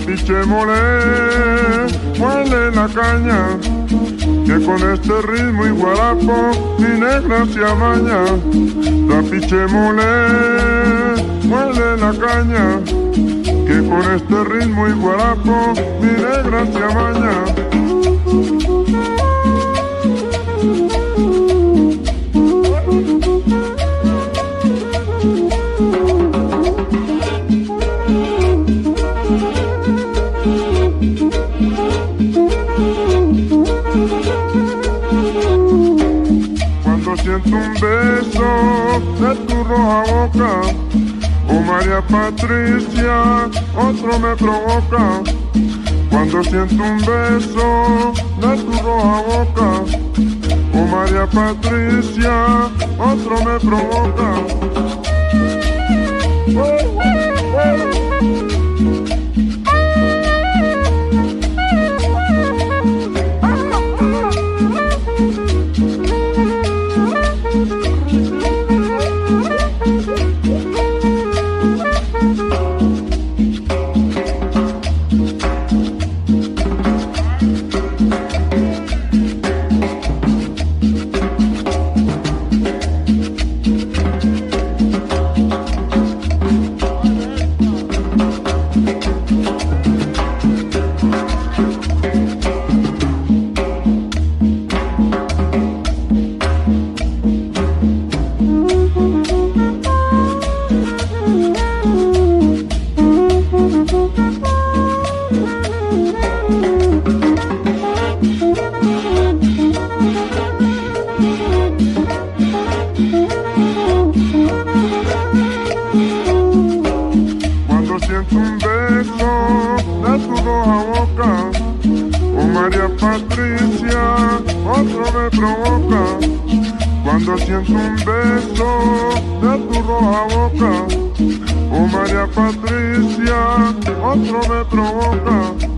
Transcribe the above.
piche mole, muele la caña, que con este ritmo y guarapo mi negra se amaña. La piche mole, muele la caña, que con este ritmo y guarapo mi negra se amaña. Cuando siento un beso de tu roja boca, oh María Patricia, otro me provoca. Cuando siento un beso de tu roja boca, oh María Patricia, otro me provoca. Cuando siento un beso de tu roja boca, oh María Patricia, otro me provoca.